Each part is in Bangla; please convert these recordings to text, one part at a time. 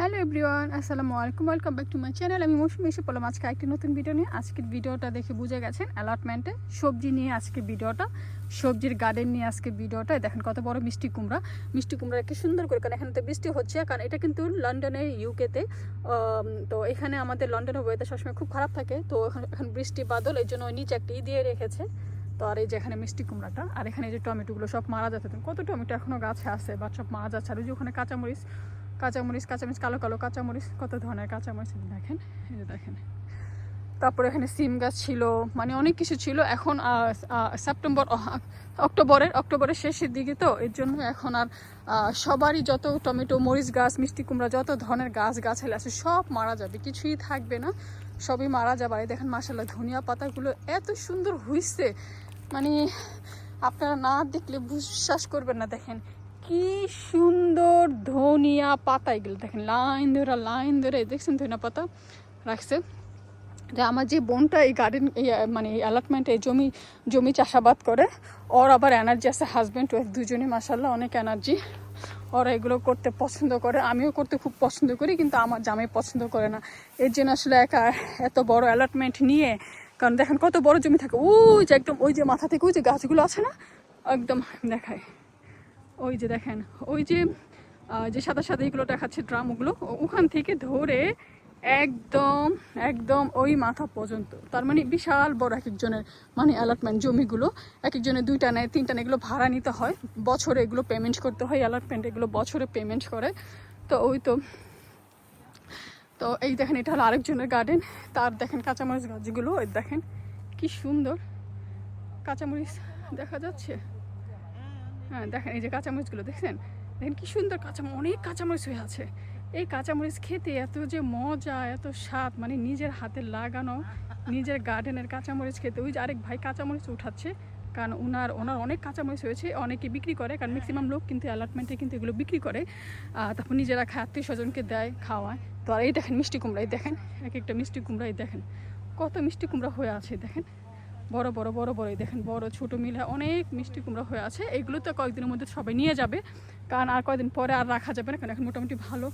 হ্যালো এভরিওয়ান, আসসালামু আলাইকুম, welcome back to my channel. আমি মৌসুমি এসে পড়লাম আজকে একটি নতুন ভিডিও নিয়ে। আজকের ভিডিওটা দেখে বুঝে গেছেন অ্যালটমেন্টে সবজি নিয়ে আজকে ভিডিওটা, সবজির গার্ডেন নিয়ে আজকে ভিডিওটা। দেখেন কত বড় মিষ্টি কুমড়া কি সুন্দর করে, কারণ এখানে তো বৃষ্টি হচ্ছে, কারণ এটা কিন্তু লন্ডনে, ইউকেতে। তো এখানে আমাদের লন্ডনের ওয়েদার সবসময় খুব খারাপ থাকে, তো এখন বৃষ্টি বাদল, এই জন্য নিচে একটি দিয়ে রেখেছে। তো আর এই যে এখানে মিষ্টি কুমড়াটা, আর এখানে যে টমেটোগুলো সব মারা যাচ্ছে, কত টমেটো এখনও গাছে আছে বা সব মারা যাচ্ছে। আর ওই যে ওখানে কাঁচামরিচ, কালো কালো কাঁচামরিচ, কত ধরনের কাঁচামরিচ দেখেন, এই যে দেখেন। তারপরে এখানে সিম গাছ ছিল, মানে অনেক কিছু ছিল। এখন অক্টোবরের শেষের দিকে, তো এর জন্য এখন আর সবারই যত টমেটো, মরিচ গাছ, মিষ্টি কুমড়া, যত ধরনের গাছালি আছে সব মারা যাবে, কিছুই থাকবে না, সবই মারা যাবে। আর দেখেন মাশাআল্লাহ ধনিয়া পাতাগুলো এত সুন্দর হইছে, মানে আপনারা না দেখলে বিশ্বাস করবেন না। দেখেন কি সুন্দর ধনিয়া পাতা, এগুলো দেখেন লাইন ধরে দেখছেন ধনিয়া পাতা রাখছে। যে আমার যে বোনটা এই গার্ডেন, মানে এই অ্যালটমেন্টে জমি চাষাবাদ করে, ওর আবার এনার্জি আছে, হাজব্যান্ড ওয়াইফ দুজনই মাশাআল্লাহ অনেক এনার্জি। ওরা এগুলো করতে পছন্দ করে, আমিও করতে খুব পছন্দ করি, কিন্তু আমার জামাই পছন্দ করে না। এর জন্য আসলে একা এত বড় অ্যালটমেন্ট নিয়ে, কারণ দেখেন কত বড় জমি থাকে, ওই যে একদম ওই যে মাথা থেকে ওই যে গাছগুলো আছে না, একদম দেখায়, ওই যে দেখেন, ওই যে যে সাদা সাদা এগুলো দেখাচ্ছে ড্রাম, ওগুলো ওখান থেকে ধরে একদম একদম ওই মাথা পর্যন্ত। তার মানে বিশাল বড় এক একজনের, মানে অ্যালটমেন্ট জমিগুলো এক একজনের 2টা নেয় 3টা নেয়, এগুলো ভাড়া নিতে হয়, বছরে এগুলো পেমেন্ট করতে হয়। অ্যালটমেন্ট এগুলো বছরে পেমেন্ট করে। তো ওই তো এই দেখেন, এটা হলো আরেকজনের গার্ডেন। তার দেখেন কাঁচামরিচ গাছগুলো, ওই দেখেন কি সুন্দর কাঁচামরিচ দেখা যাচ্ছে। হ্যাঁ দেখেন, এই যে কাঁচামরিচগুলো দেখছেন, দেখেন কি সুন্দর অনেক কাঁচামরিচ হয়ে আছে। এই কাঁচামরিচ খেতে এত যে মজা, এত স্বাদ, মানে নিজের হাতে লাগানো, নিজের গার্ডেনের কাঁচামরিচ খেতে। ওই যে আরেক ভাই কাঁচামরিচ উঠাচ্ছে, কারণ ওনার অনেক কাঁচামরিচ হয়েছে, অনেকে বিক্রি করে, কারণ ম্যাক্সিমাম লোক কিন্তু অ্যালটমেন্টে কিন্তু এগুলো বিক্রি করে, তারপর নিজেরা খায়, আত্মীয় স্বজনকে দেয়, খাওয়ায়। তো আর এই দেখেন মিষ্টি কুমড়া, এই দেখেন এক একটা মিষ্টি কুমড়া, এই দেখেন কত মিষ্টি কুমড়া হয়ে আছে, দেখেন বড় বড় এই দেখেন, বড় ছোট মিলে অনেক মিষ্টি কুমড়া হয়ে আছে। এগুলো তো কয়েকদিনের মধ্যে সবাই নিয়ে যাবে, কারণ আর কয়েকদিন পরে আর রাখা যাবে না, কারণ এখন মোটামুটি ভালো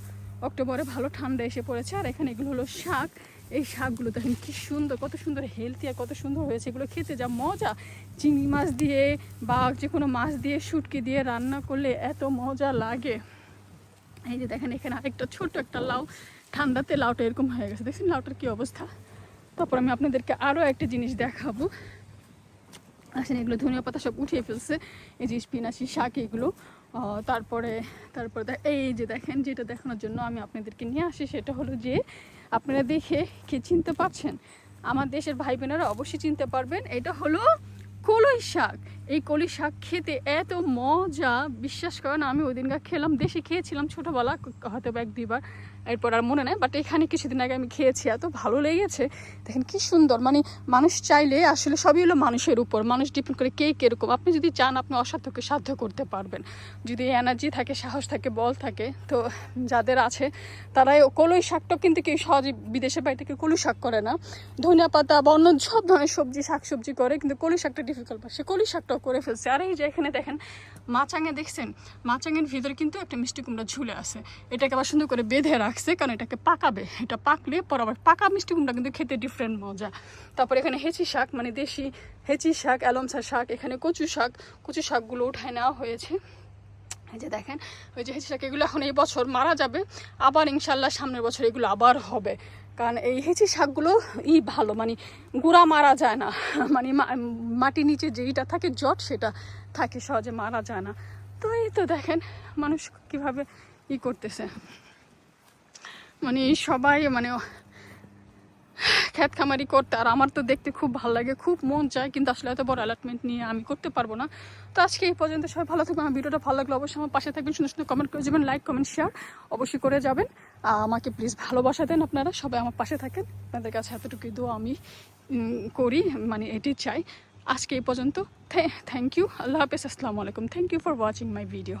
অক্টোবরে ভালো ঠান্ডা এসে পড়েছে। আর এখানে এগুলো হলো শাক, এই শাকগুলো দেখেন কি সুন্দর, কত সুন্দর হেলদি আর কত সুন্দর হয়েছে। এগুলো খেতে যা মজা, চিংড়ি মাছ দিয়ে বা যে কোনো মাছ দিয়ে, শুটকি দিয়ে রান্না করলে এত মজা লাগে। এই যে দেখেন এখানে আরেকটা ছোট্ট একটা লাউ, ঠান্ডাতে লাউটা এরকম হয়ে গেছে, দেখছেন লাউটার কি অবস্থা। তারপর আমি আপনাদেরকে আরও একটা জিনিস দেখাবো। আসেন, এগুলো ধনিয়া পাতা সব উঠিয়ে ফেলছে, এই যে স্পিনাচি শাক এগুলো। তারপরে এই যে দেখেন, যেটা দেখানোর জন্য আমি আপনাদেরকে নিয়ে আসি, সেটা হলো যে আপনারা দেখে কে চিনতে পারছেন, আমার দেশের ভাই বোনেরা অবশ্যই চিনতে পারবেন। এটা হলো কলই শাক। এই কলই শাক খেতে এত মজা, বিশ্বাস করেন আমি ওই দিনকার খেলাম, দেশে খেয়েছিলাম ছোটোবেলা, হয়তো 1-2 বার, এরপর আর মনে নেই, বাট এখানে কিছুদিন আগে আমি খেয়েছি, এত ভালো লেগেছে। দেখেন কি সুন্দর, মানে মানুষ চাইলে আসলে সবই হলো মানুষের উপর, মানুষ ডিপেন্ড করে কে কীরকম। আপনি যদি চান আপনি অসাধ্যকে সাধ্য করতে পারবেন, যদি এনার্জি থাকে, সাহস থাকে, বল থাকে। তো যাদের আছে তারাই কলই শাকটা, কিন্তু কেউ সহজে বিদেশের বাড়ি থেকে কলই শাক করে না, ধনিয়া পাতা বা অন্য সব ধরনের শাকসবজি করে, কিন্তু কলই শাকটা ডিফিকাল্ট, সে কলই শাকটাও করে ফেলছে। আর এই যে এখানে দেখেন মাচাঙে, দেখছেন মাচাঙের ভিতরে কিন্তু একটা মিষ্টি কুমড়া ঝুলে আছে, এটাকে আবার সুন্দর করে বেঁধে রাখছে, কারণ এটাকে পাকাবে, এটা পাকলে পর আবার পাকা মিষ্টি কুমড়া কিন্তু খেতে ডিফারেন্ট মজা। তারপর এখানে হেঁচি শাক, মানে দেশি হেঁচি শাক, অ্যালমসা শাক, এখানে কচু শাকগুলো উঠায় নেওয়া হয়েছে। এই যে দেখেন ওই যে হেঁচি শাক, এগুলো এখন এই বছর মারা যাবে, আবার ইনশাল্লাহ সামনের বছর এগুলো আবার হবে, কারণ এই হেঁচি শাকগুলো ভালো, মানে গুঁড়া মারা যায় না, মানে মাটির নিচে যেইটা থাকে জট, সেটা থাকে, সহজে মারা যায় না। তো এই তো দেখেন মানুষ কিভাবে করতেছে, মানে সবাই মানে ক্ষেত খামারি করতে। আর আমার তো দেখতে খুব ভালো লাগে, খুব মন চায়, কিন্তু আসলে এত বড় অ্যালটমেন্ট নিয়ে আমি করতে পারবো না। তো আজকে এই পর্যন্ত, সবাই ভালো থাকবেন। আমার ভিডিওটা ভালো লাগলে অবশ্যই আমার পাশে থাকবেন, সুন্দর সুন্দর কমেন্ট করে যাবেন, লাইক কমেন্ট শেয়ার অবশ্যই করে যাবেন। আমাকে প্লিজ ভালোবাসা দেন, আপনারা সবাই আমার পাশে থাকেন, আপনাদের কাছে এতটুকুই দোয়া আমি করি, মানে এটি চাই। আজকে এই পর্যন্ত, থ্যাংক ইউ, আল্লাহ হাফেজ, আসসালামু আলাইকুম, thank you for watching my video.